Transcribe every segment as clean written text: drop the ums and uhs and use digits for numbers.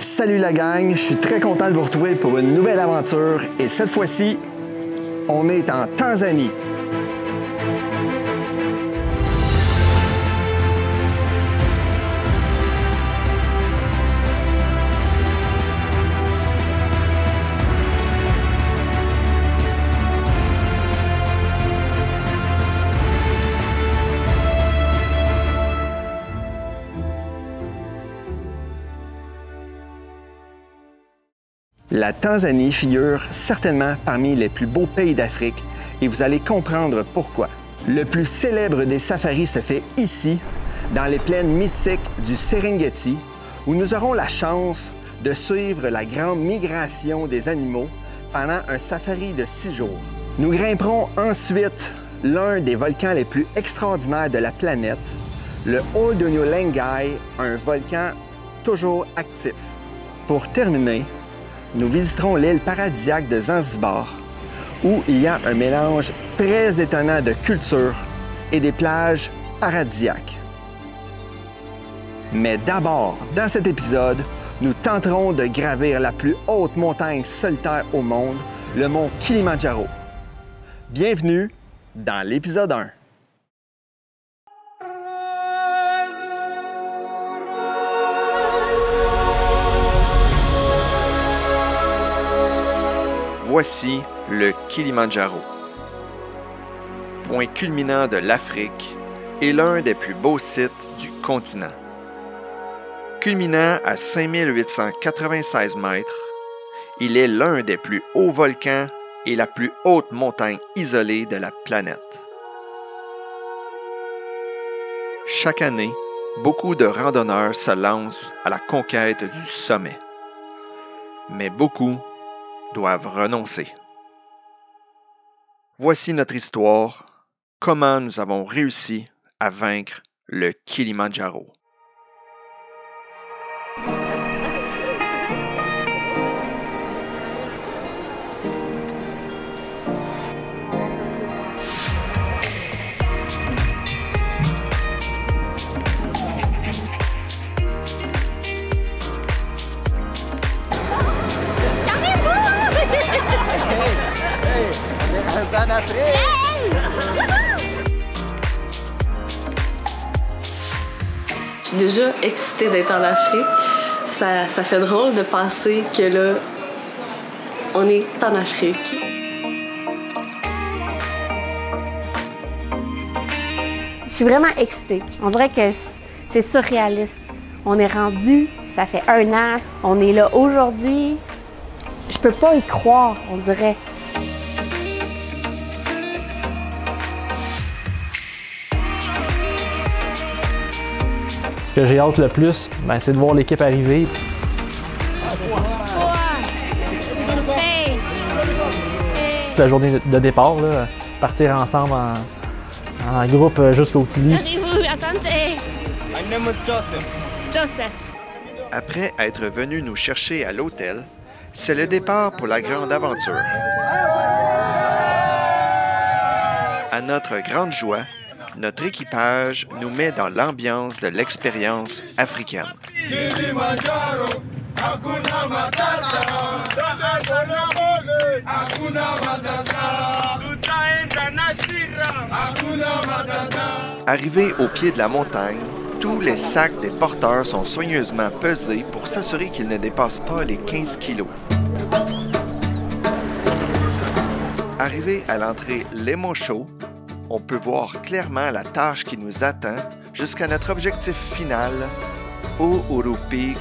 Salut la gang, je suis très content de vous retrouver pour une nouvelle aventure et cette fois-ci, on est en Tanzanie. La Tanzanie figure certainement parmi les plus beaux pays d'Afrique et vous allez comprendre pourquoi. Le plus célèbre des safaris se fait ici, dans les plaines mythiques du Serengeti, où nous aurons la chance de suivre la grande migration des animaux pendant un safari de 6 jours. Nous grimperons ensuite l'un des volcans les plus extraordinaires de la planète, le Oldonyo Lengai, un volcan toujours actif. Pour terminer, nous visiterons l'île paradisiaque de Zanzibar, où il y a un mélange très étonnant de cultures et des plages paradisiaques. Mais d'abord, dans cet épisode, nous tenterons de gravir la plus haute montagne solitaire au monde, le mont Kilimandjaro. Bienvenue dans l'épisode 1. Voici le Kilimandjaro. Point culminant de l'Afrique et l'un des plus beaux sites du continent. Culminant à 5896 mètres, il est l'un des plus hauts volcans et la plus haute montagne isolée de la planète. Chaque année, beaucoup de randonneurs se lancent à la conquête du sommet. Mais beaucoup doivent renoncer. Voici notre histoire, comment nous avons réussi à vaincre le Kilimandjaro. Je suis déjà excitée d'être en Afrique. Ça fait drôle de penser que là, on est en Afrique. Je suis vraiment excitée. On dirait que c'est surréaliste. On est rendu, ça fait 1 an, on est là aujourd'hui. Je peux pas y croire, on dirait. Ce que j'ai hâte le plus, c'est de voir l'équipe arriver. La journée de départ, là, partir ensemble en groupe jusqu'au Kili. Après être venu nous chercher à l'hôtel, c'est le départ pour la grande aventure. À notre grande joie, notre équipage nous met dans l'ambiance de l'expérience africaine. Arrivés au pied de la montagne, tous les sacs des porteurs sont soigneusement pesés pour s'assurer qu'ils ne dépassent pas les 15 kilos. Arrivé à l'entrée Lemosho, on peut voir clairement la tâche qui nous attend jusqu'à notre objectif final, Uhuru Peak,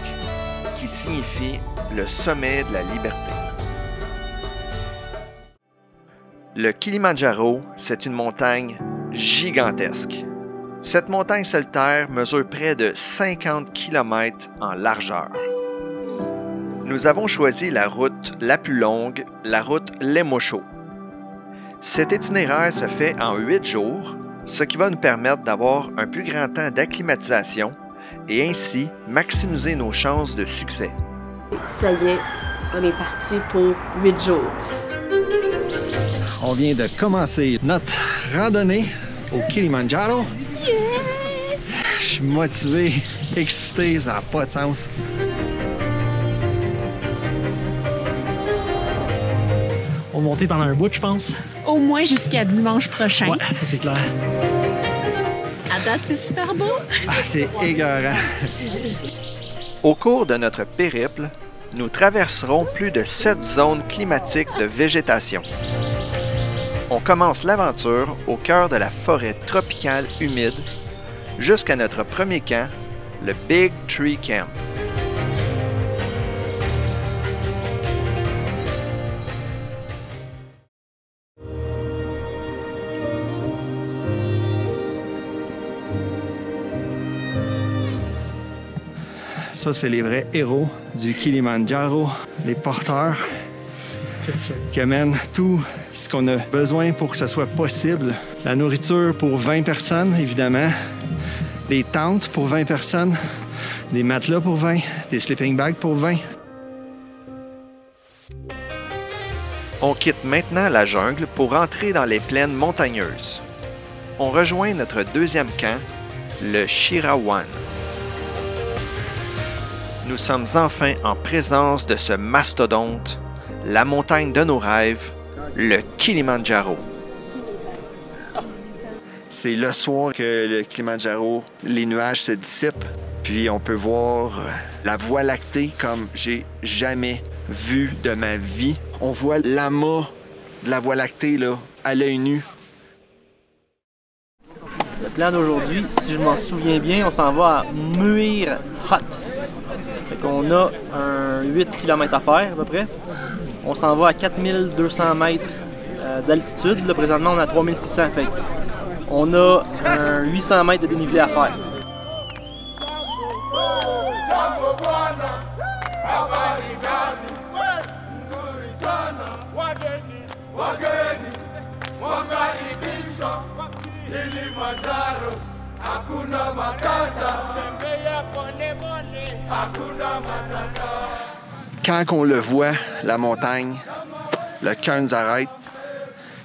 qui signifie le sommet de la liberté. Le Kilimandjaro, c'est une montagne gigantesque. Cette montagne solitaire mesure près de 50 km en largeur. Nous avons choisi la route la plus longue, la route Lemosho. Cet itinéraire se fait en 8 jours, ce qui va nous permettre d'avoir un plus grand temps d'acclimatisation et ainsi maximiser nos chances de succès. Ça y est, on est parti pour 8 jours. On vient de commencer notre randonnée au Kilimandjaro. Yeah! Je suis motivé, excité, ça n'a pas de sens. On va monter pendant un bout, je pense. Au moins jusqu'à dimanche prochain. Ouais, ça c'est clair. À date, c'est super beau. Ah, c'est écœurant. Au cours de notre périple, nous traverserons plus de 7 zones climatiques de végétation. On commence l'aventure au cœur de la forêt tropicale humide jusqu'à notre premier camp, le Big Tree Camp. Ça, c'est les vrais héros du Kilimandjaro, les porteurs qui amènent tout ce qu'on a besoin pour que ce soit possible. La nourriture pour 20 personnes, évidemment. Les tentes pour 20 personnes. Des matelas pour 20. Des sleeping bags pour 20. On quitte maintenant la jungle pour entrer dans les plaines montagneuses. On rejoint notre deuxième camp, le Shirawan. Nous sommes enfin en présence de ce mastodonte, la montagne de nos rêves, le Kilimandjaro. C'est le soir que le Kilimandjaro, les nuages se dissipent, puis on peut voir la Voie lactée comme j'ai jamais vu de ma vie. On voit l'amas de la Voie lactée là, à l'œil nu. Le plan d'aujourd'hui, si je m'en souviens bien, on s'en va à Muir Hut. Fait qu'on a un 8 km à faire à peu près. On s'en va à 4200 mètres d'altitude. Là, présentement, on est à 3600. Fait on a un 800 mètres de dénivelé à faire. Quand on le voit, la montagne, le cœur nous arrête.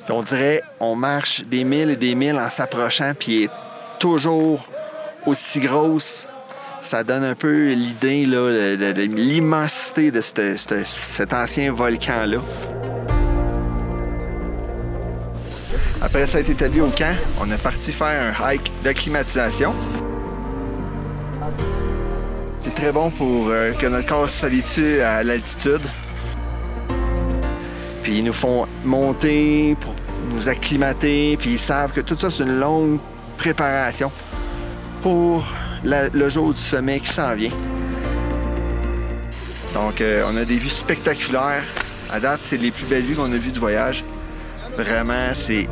Puis on dirait on marche des milles et des milles en s'approchant, puis elle est toujours aussi grosse. Ça donne un peu l'idée là, de l'immensité de cet ancien volcan-là. Après ça être établi au camp, on est parti faire un hike d'acclimatisation. C'est très bon pour que notre corps s'habitue à l'altitude. Puis ils nous font monter pour nous acclimater, puis ils savent que tout ça, c'est une longue préparation pour le jour du sommet qui s'en vient. Donc, on a des vues spectaculaires. À date, c'est les plus belles vues qu'on a vues du voyage. Vraiment, c'est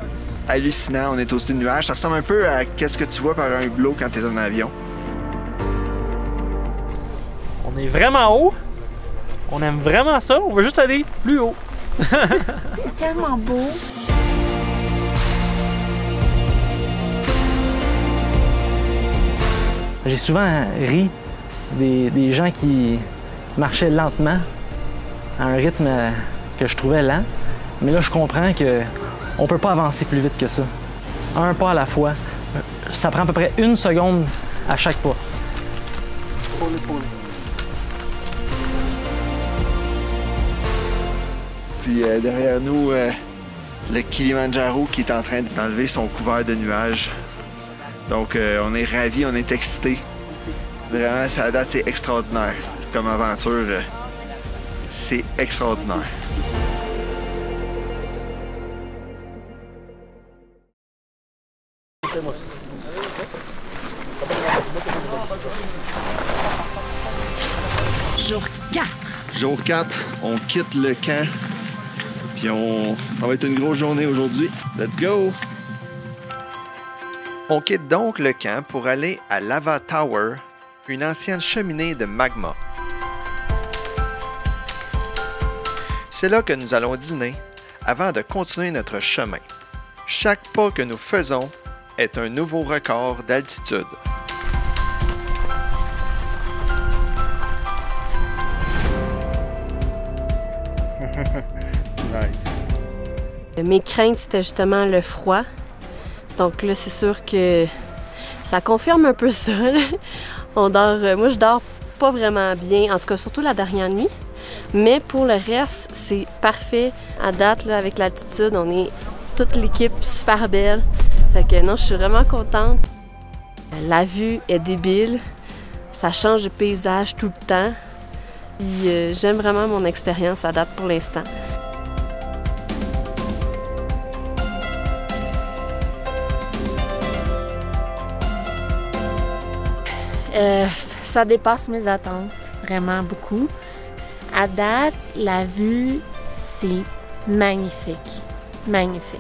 hallucinant. On est au-dessus de nuages. Ça ressemble un peu à ce que tu vois par un hublot quand tu es en avion. On est vraiment haut. On aime vraiment ça. On veut juste aller plus haut. C'est tellement beau. J'ai souvent ri des gens qui marchaient lentement, à un rythme que je trouvais lent. Mais là, je comprends qu'on ne peut pas avancer plus vite que ça. Un pas à la fois. Ça prend à peu près 1 seconde à chaque pas. Puis derrière nous, le Kilimandjaro qui est en train d'enlever son couvert de nuages. Donc on est ravis, on est excités. Vraiment, ça date, c'est extraordinaire. Comme aventure, c'est extraordinaire. Jour 4. Jour 4, on quitte le camp. Puis ça va être une grosse journée aujourd'hui. Let's go! On quitte donc le camp pour aller à Lava Tower, une ancienne cheminée de magma. C'est là que nous allons dîner avant de continuer notre chemin. Chaque pas que nous faisons est un nouveau record d'altitude. Nice. Mes craintes, c'était justement le froid. Donc là, c'est sûr que ça confirme un peu ça. On dort, moi, je dors pas vraiment bien, en tout cas surtout la dernière nuit. Mais pour le reste, c'est parfait. À date, là, avec l'altitude, on est toute l'équipe super belle. Fait que non, je suis vraiment contente. La vue est débile. Ça change de paysage tout le temps. J'aime vraiment mon expérience à date pour l'instant. Ça dépasse mes attentes, vraiment beaucoup. À date, la vue, c'est magnifique, magnifique.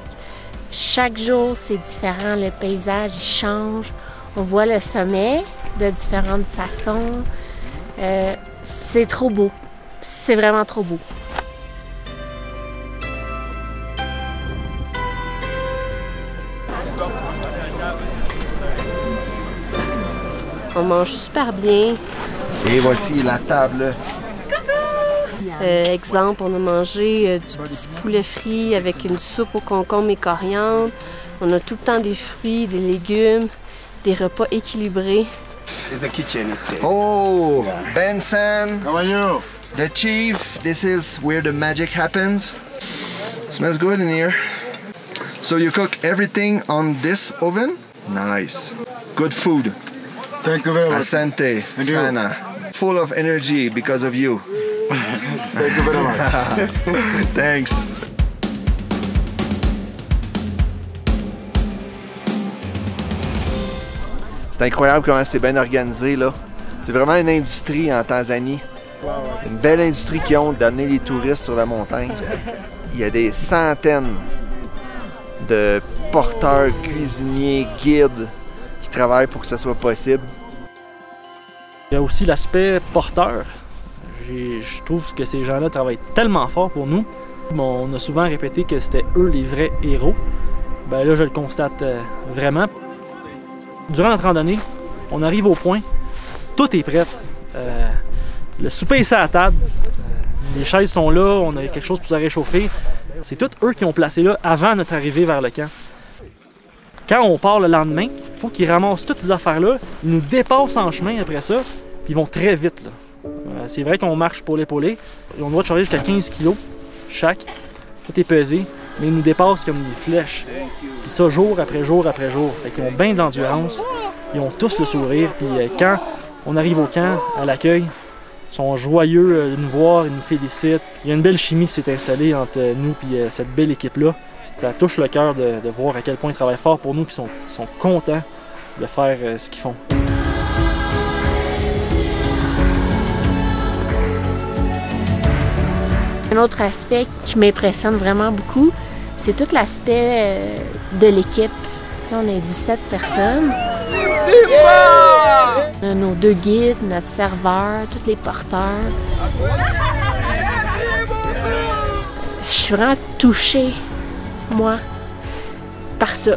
Chaque jour, c'est différent, le paysage il change. On voit le sommet de différentes façons. C'est trop beau, c'est vraiment trop beau. On mange super bien. Et voici la table. Exemple, on a mangé du petit poulet frit avec une soupe au concombre et coriandre. On a tout le temps des fruits, des légumes, des repas équilibrés. The kitchen. Oh, Benson, How are you? the chief. This is where the magic happens. Smells good in here. So you cook everything on this oven? Nice. Good food. Thank you very much. Asante, And you? sana. Full of energy because of you. Thank you very much. Thanks. C'est incroyable comment c'est bien organisé là. C'est vraiment une industrie en Tanzanie. Une belle industrie qui ont d'amener les touristes sur la montagne. Il y a des centaines de porteurs, cuisiniers, guides qui travaillent pour que ça soit possible. Il y a aussi l'aspect porteur. Je trouve que ces gens-là travaillent tellement fort pour nous. On a souvent répété que c'était eux les vrais héros. Ben là, je le constate vraiment. Durant notre randonnée, on arrive au point, tout est prêt. Le souper est sur la table, les chaises sont là, on a quelque chose pour se réchauffer. C'est tous eux qui ont placé là avant notre arrivée vers le camp. Quand on part le lendemain, il faut qu'ils ramassent toutes ces affaires-là, ils nous dépassent en chemin après ça, puis ils vont très vite. C'est vrai qu'on marche pour l'épauler, on a le droit de charger jusqu'à 15 kg chaque, tout est pesé, mais ils nous dépassent comme des flèches. Puis ça, jour après jour après jour. Fait qu'ils ont bien de l'endurance, ils ont tous le sourire, puis quand on arrive au camp, à l'accueil, ils sont joyeux de nous voir, ils nous félicitent. Il y a une belle chimie qui s'est installée entre nous et cette belle équipe-là. Ça touche le cœur de voir à quel point ils travaillent fort pour nous et ils sont contents de faire ce qu'ils font. Un autre aspect qui m'impressionne vraiment beaucoup, c'est tout l'aspect de l'équipe. Tu sais, on est 17 personnes. On a nos 2 guides, notre serveur, tous les porteurs. Je suis vraiment touchée, moi, par ça.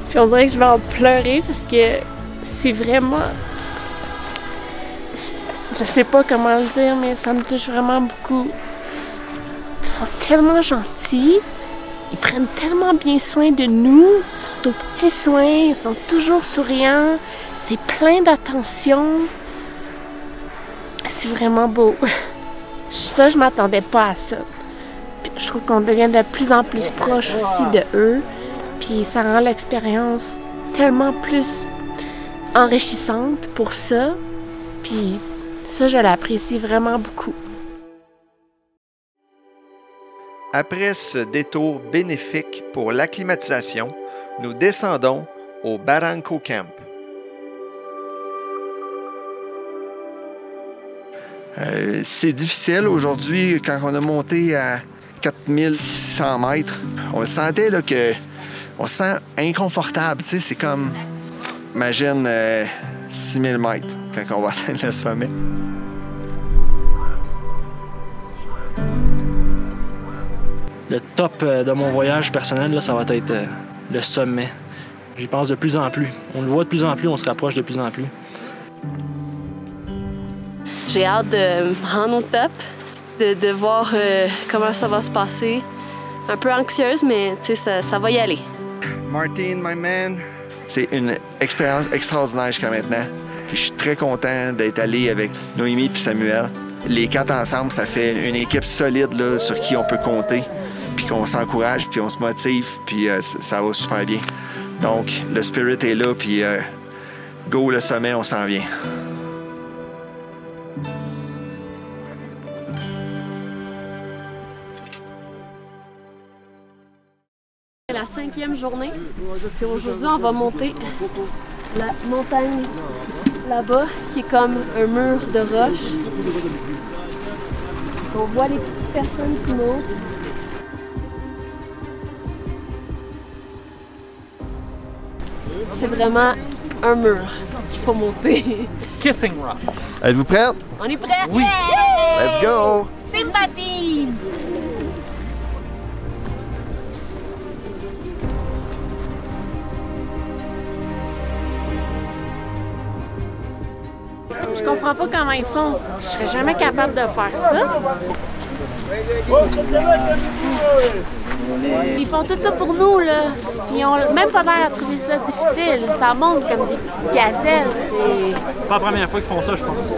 Puis on dirait que je vais en pleurer parce que c'est vraiment... Je sais pas comment le dire, mais ça me touche vraiment beaucoup. Ils sont tellement gentils. Ils prennent tellement bien soin de nous. Ils sont aux petits soins. Ils sont toujours souriants. C'est plein d'attention. C'est vraiment beau. Ça, je m'attendais pas à ça. Puis je trouve qu'on devient de plus en plus proche aussi de eux. Puis ça rend l'expérience tellement plus enrichissante pour ça. Puis ça, je l'apprécie vraiment beaucoup. Après ce détour bénéfique pour l'acclimatisation, nous descendons au Barranco Camp. C'est difficile aujourd'hui quand on a monté à 4600 mètres. On sentait là, que on se sent inconfortable. Tu sais, c'est comme, imagine 6000 mètres quand on va atteindre le sommet. Le top de mon voyage personnel, là, ça va être le sommet. J'y pense de plus en plus. On le voit de plus en plus, on se rapproche de plus en plus. J'ai hâte de me rendre au top, de voir comment ça va se passer. Un peu anxieuse, mais ça va y aller. Martin, my man, C'est une expérience extraordinaire jusqu'à maintenant. Puis je suis très content d'être allé avec Noémie et Samuel. Les 4 ensemble, ça fait une équipe solide là, sur qui on peut compter, puis qu'on s'encourage, puis on se motive, puis ça va super bien. Donc, le spirit est là, puis go le sommet, on s'en vient. C'est la 5e journée. Puis aujourd'hui, on va monter la montagne là-bas, qui est comme un mur de roche. On voit les petites personnes qui montent. C'est vraiment un mur qu'il faut monter. Kissing Rock. Êtes-vous prêts? On est prêts? Oui. Let's go! Sympathie! Je comprends pas comment ils font. Je serais jamais capable de faire ça. Ils font tout ça pour nous, là. Puis ils ont même pas l'air à trouver ça difficile. Ça monte comme des petites gazelles. C'est pas la première fois qu'ils font ça, je pense.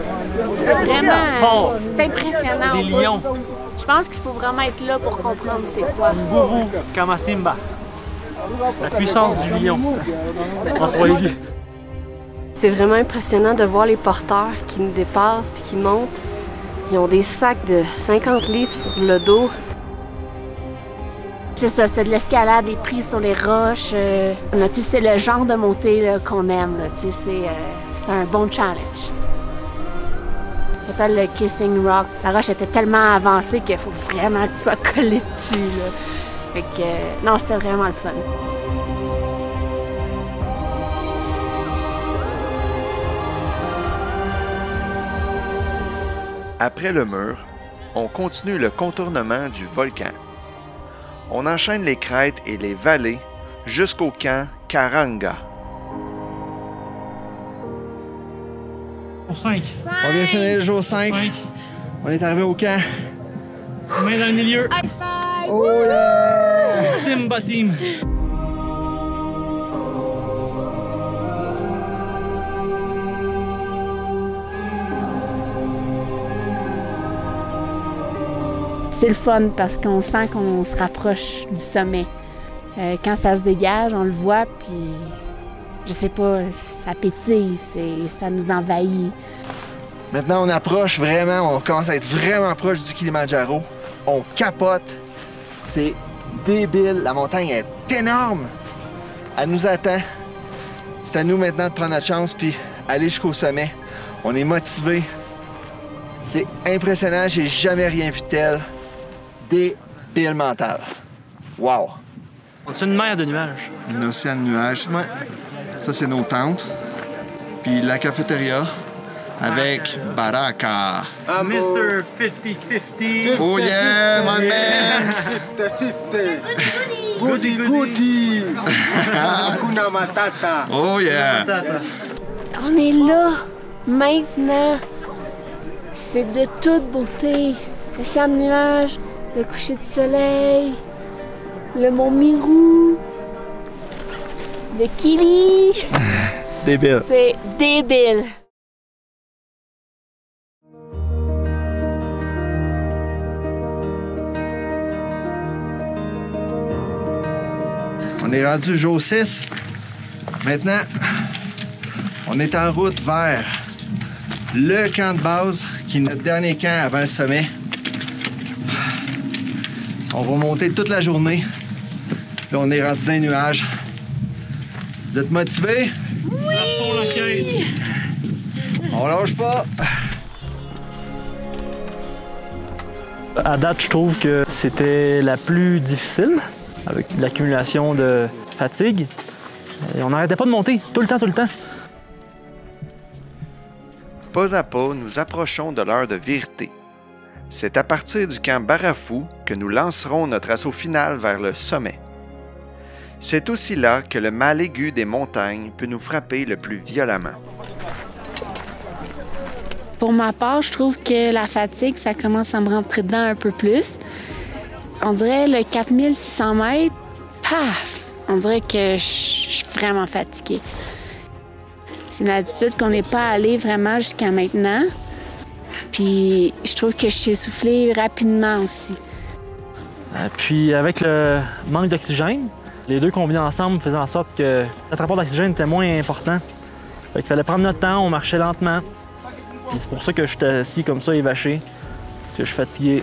C'est vraiment... Fort. C'est impressionnant. Des lions. Je pense qu'il faut vraiment être là pour comprendre c'est quoi. Guru Kamasimba. La puissance du lion. En Swahili. C'est vraiment impressionnant de voir les porteurs qui nous dépassent puis qui montent. Ils ont des sacs de 50 livres sur le dos. C'est ça, c'est de l'escalade, des prises sur les roches. C'est le genre de montée qu'on aime. C'est un bon challenge. Ça s'appelle le Kissing Rock. La roche était tellement avancée qu'il faut vraiment que tu sois collé dessus. Là. Fait que, non, c'était vraiment le fun. Après le mur, on continue le contournement du volcan. On enchaîne les crêtes et les vallées jusqu'au camp Karanga. Pour 5. On vient de finir le jour 5. On est arrivé au camp. Main dans le milieu. High five! Oh yeah! Simba Team. C'est le fun parce qu'on sent qu'on se rapproche du sommet. Quand ça se dégage, on le voit, puis je sais pas, ça pétille, ça nous envahit. Maintenant, on approche vraiment, on commence à être vraiment proche du Kilimandjaro. On capote. C'est débile. La montagne est énorme. Elle nous attend. C'est à nous maintenant de prendre notre chance puis aller jusqu'au sommet. On est motivés. C'est impressionnant, j'ai jamais rien vu de tel. Débile mental. Wow! C'est une mer de nuages. Un océan de nuages. Ouais. Ça, c'est nos tentes. Puis la cafétéria avec Baraka. Mr. 50-50. Oh yeah, my man! 50-50. Goody goody. Hakuna matata. Oh yeah! On est là, maintenant. C'est de toute beauté. Le ciel de nuages, le coucher du soleil, le mont Mirou, le Kili. Débile. C'est débile. On est rendu jour 6. Maintenant, on est en route vers le camp de base, qui est notre dernier camp avant le sommet. On va monter toute la journée. Là, on est rendu dans les nuages. Vous êtes motivés? Oui! On lâche pas. À date, je trouve que c'était la plus difficile, avec l'accumulation de fatigue. Et on n'arrêtait pas de monter, tout le temps. Pas à pas, nous approchons de l'heure de vérité. C'est à partir du camp Barafou que nous lancerons notre assaut final vers le sommet. C'est aussi là que le mal aigu des montagnes peut nous frapper le plus violemment. Pour ma part, je trouve que la fatigue, ça commence à me rentrer dedans un peu plus. On dirait le 4600 mètres, paf! On dirait que je suis vraiment fatiguée. C'est une altitude qu'on n'est pas allé vraiment jusqu'à maintenant. Puis je trouve que je suis essoufflée rapidement aussi. Puis avec le manque d'oxygène, les deux combinés ensemble faisaient en sorte que notre rapport d'oxygène était moins important. Fait qu'il fallait prendre notre temps, on marchait lentement. Puis c'est pour ça que je suis assis comme ça, évaché, parce que je suis fatigué.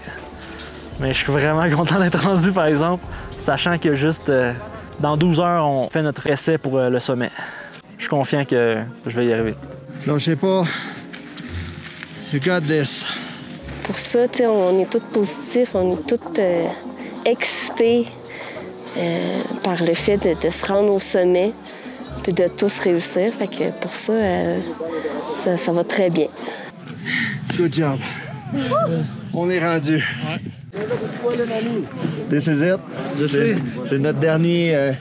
Mais je suis vraiment content d'être rendu, par exemple, sachant que juste dans 12 heures, on fait notre essai pour le sommet. Je suis confiant que je vais y arriver. Non, je sais pas. You got this. Pour ça, on est tous positifs, on est tous excités par le fait de se rendre au sommet puis de tous réussir. Fait que pour ça, ça va très bien. Good job. On est rendu. Ouais. This is it. Je sais. C'est notre dernière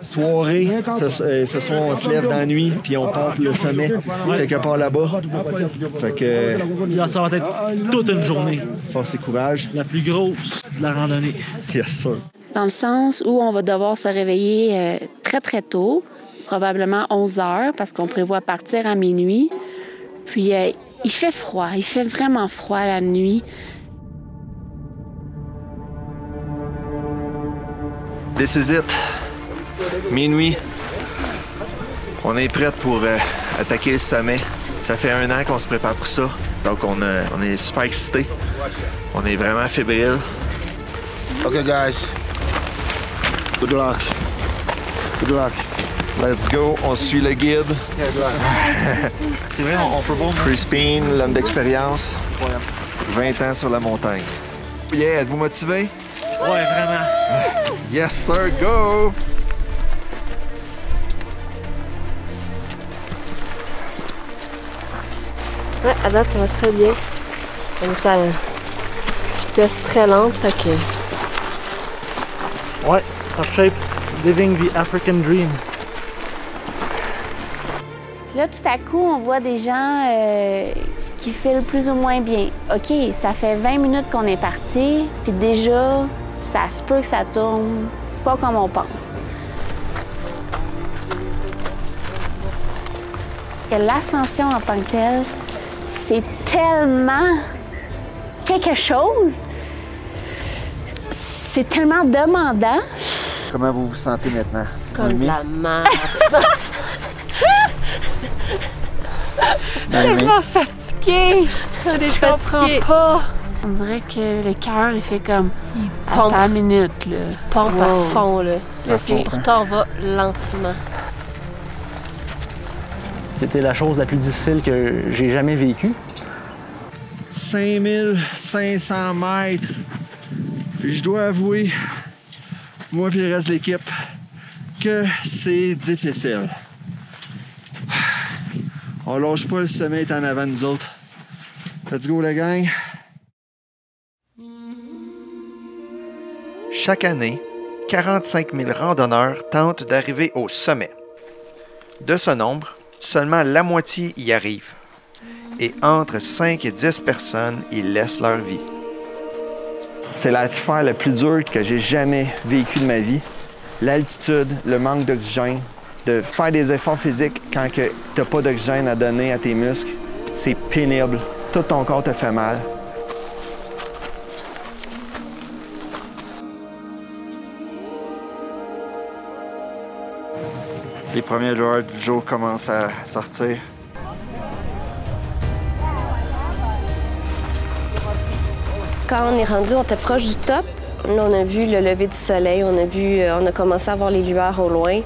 soirée. Ce soir, on se lève dans la nuit puis on part pour le sommet quelque part là-bas. Fait que Là, ça va être toute une journée. Force et courage. La plus grosse de la randonnée. Yes, sir. Dans le sens où on va devoir se réveiller très, très tôt, probablement 11 heures, parce qu'on prévoit partir à minuit. Puis, il fait froid. Il fait vraiment froid la nuit. This is it. Minuit. On est prêts pour attaquer le sommet. Ça fait 1 an qu'on se prépare pour ça. Donc, on est super excités. On est vraiment fébriles. OK, guys. Good luck. Good luck. Let's go. On suit le guide. C'est vrai, on peut voir. Chris Payne, l'homme d'expérience. 20 ans sur la montagne. Yeah, êtes-vous motivé? Ouais, vraiment. Yes, sir. Go! Ouais, à date, ça va très bien. On est à vitesse très lente, fait que... Ouais, top shape. Living the African dream. Puis là, tout à coup, on voit des gens qui filent plus ou moins bien. OK, ça fait 20 minutes qu'on est parti, puis déjà, ça se peut que ça tourne pas comme on pense. Que l'ascension en tant que telle, c'est tellement quelque chose. C'est tellement demandant. Comment vous vous sentez maintenant? Comme de la merde. Tellement fatiguée. On est fatigué. Pas. On dirait que le cœur, il fait comme... pompe. Attends une minute, là. Pompe à fond, là. c'est- Pourtant, on va lentement. C'était la chose la plus difficile que j'ai jamais vécue. 5500 mètres. Puis je dois avouer, moi et le reste de l'équipe, que c'est difficile. On lâche pas, le sommet est en avant de nous autres. Let's go, la gang! Chaque année, 45 000 randonneurs tentent d'arriver au sommet. De ce nombre, seulement la moitié y arrive. Et entre 5 et 10 personnes y laissent leur vie. C'est l'affaire la plus dure que j'ai jamais vécue de ma vie. L'altitude, le manque d'oxygène, de faire des efforts physiques quand tu n'as pas d'oxygène à donner à tes muscles, c'est pénible. Tout ton corps te fait mal. Les premières lueurs du jour commencent à sortir. Quand on est rendu, on était proche du top. Là, on a vu le lever du soleil, on a commencé à voir les lueurs au loin.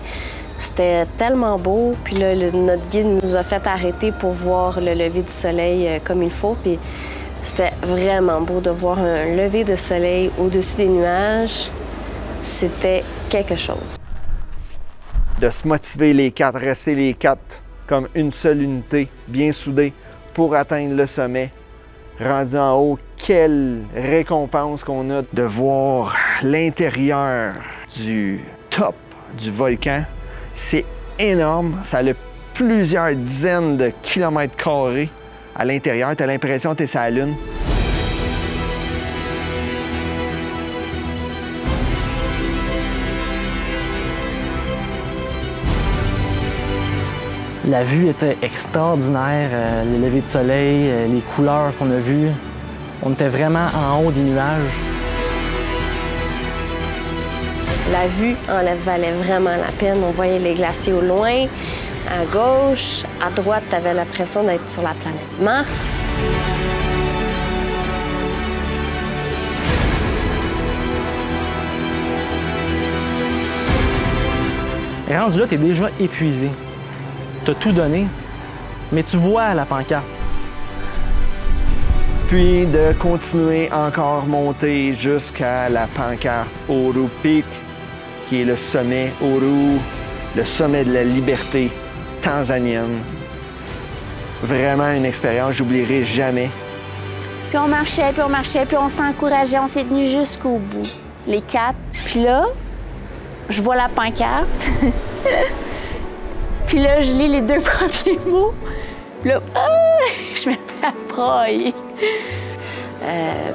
C'était tellement beau. Puis là, notre guide nous a fait arrêter pour voir le lever du soleil comme il faut. Puis c'était vraiment beau de voir un lever de soleil au-dessus des nuages. C'était quelque chose. De se motiver les quatre, rester les quatre comme une seule unité, bien soudée, pour atteindre le sommet. Rendu en haut, quelle récompense qu'on a de voir l'intérieur du top du volcan. C'est énorme, ça a plusieurs dizaines de kilomètres carrés à l'intérieur. Tu as l'impression que tu es sur la Lune. La vue était extraordinaire, les levées de soleil, les couleurs qu'on a vues. On était vraiment en haut des nuages. La vue en valait vraiment la peine. On voyait les glaciers au loin. À gauche, à droite, tu avais l'impression d'être sur la planète Mars. Et rendu là, tu es déjà épuisé. Tu as tout donné, mais tu vois la pancarte. Puis de continuer encore monter jusqu'à la pancarte Uru Peak, qui est le sommet Uru, le sommet de la liberté tanzanienne. Vraiment une expérience, j'oublierai jamais. Puis on marchait, puis on s'encourageait, on s'est tenus jusqu'au bout, les 4. Puis là, je vois la pancarte. Puis là, je lis les 2 premiers mots. Puis là, je me mets à brailler.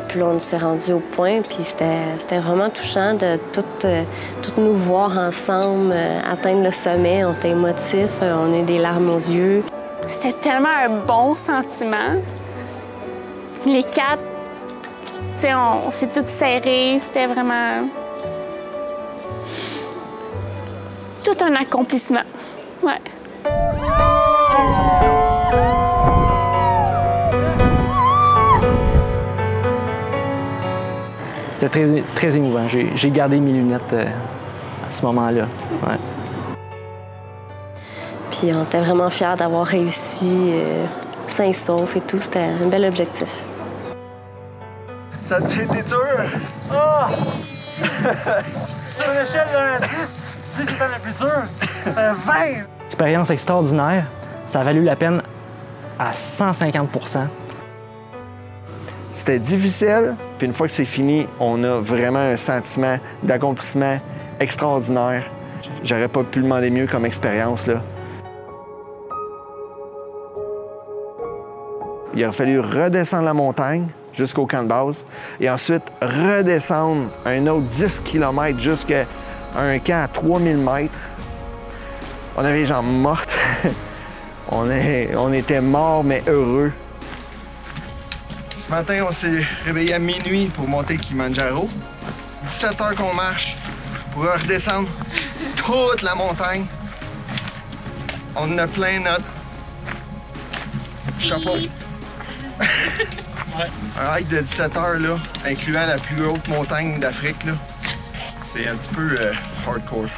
Puis là, on s'est rendu au point, puis c'était vraiment touchant de toutes nous voir ensemble, atteindre le sommet. On était émotifs, on a eu des larmes aux yeux. C'était tellement un bon sentiment. Les 4, tu sais, on s'est tous serrés. C'était vraiment tout un accomplissement. Ouais. C'était très, très émouvant. J'ai gardé mes lunettes à ce moment-là. Ouais. Puis on était vraiment fiers d'avoir réussi, sains et saufs et tout. C'était un bel objectif. Ça a-tu été dur? Oh! Sur l'échelle de 1 à 10, 10 c'était le plus dur. 20! Expérience extraordinaire. Ça a valu la peine à 150 %. C'était difficile, puis une fois que c'est fini, on a vraiment un sentiment d'accomplissement extraordinaire. J'aurais pas pu demander mieux comme expérience, là. Il aurait fallu redescendre la montagne jusqu'au camp de base et ensuite redescendre un autre 10 km jusqu'à un camp à 3000 mètres. On avait les jambes mortes. on était morts, mais heureux. Ce matin, on s'est réveillé à minuit pour monter le Kilimanjaro. 17 heures qu'on marche pour redescendre toute la montagne. On en a plein notre chapeau. Un hike de 17 heures, là, incluant la plus haute montagne d'Afrique, là, c'est un petit peu hardcore.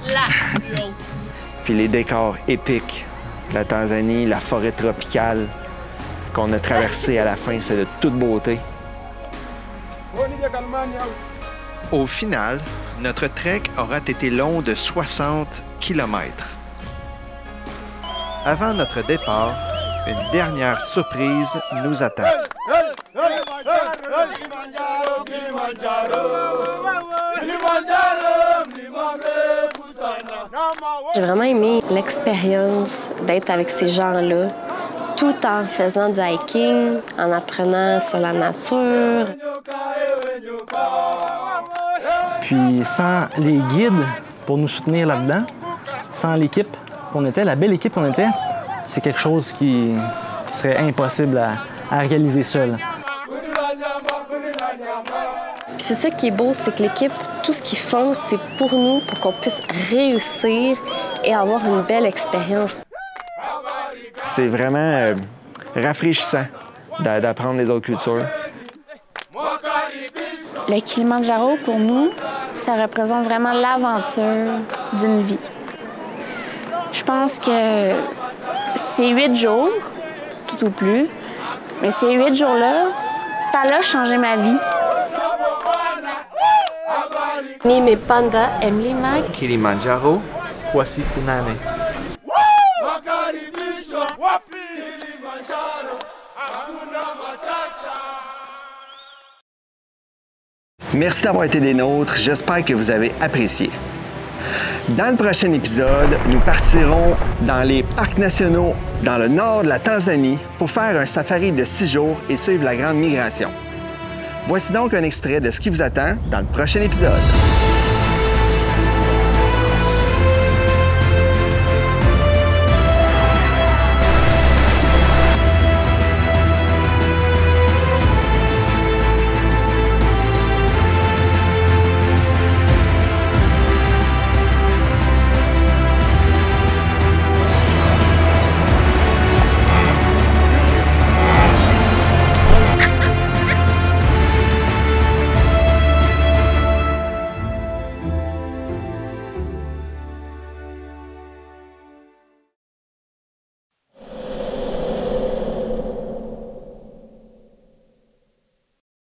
La plus haute. Puis les décors épiques, la Tanzanie, la forêt tropicale qu'on a traversée à la fin, c'est de toute beauté. Au final, notre trek aura été long de 60 km. Avant notre départ, une dernière surprise nous attend. J'ai vraiment aimé l'expérience d'être avec ces gens-là, tout en faisant du hiking, en apprenant sur la nature. Puis sans les guides pour nous soutenir là-dedans, sans l'équipe qu'on était, la belle équipe qu'on était, c'est quelque chose qui serait impossible à réaliser seul. Puis c'est ça qui est beau, c'est que l'équipe, tout ce qu'ils font, c'est pour nous, pour qu'on puisse réussir et avoir une belle expérience. C'est vraiment rafraîchissant d'apprendre les autres cultures. Le Kilimanjaro, pour nous, ça représente vraiment l'aventure d'une vie. Je pense que c'est 8 jours, tout au plus, mais ces 8 jours-là, ça a changé ma vie. Nime Panda, Emily Mac, Kilimanjaro, Kwasi Kunane. Merci d'avoir été des nôtres. J'espère que vous avez apprécié. Dans le prochain épisode, nous partirons dans les parcs nationaux dans le nord de la Tanzanie pour faire un safari de 6 jours et suivre la grande migration. Voici donc un extrait de ce qui vous attend dans le prochain épisode.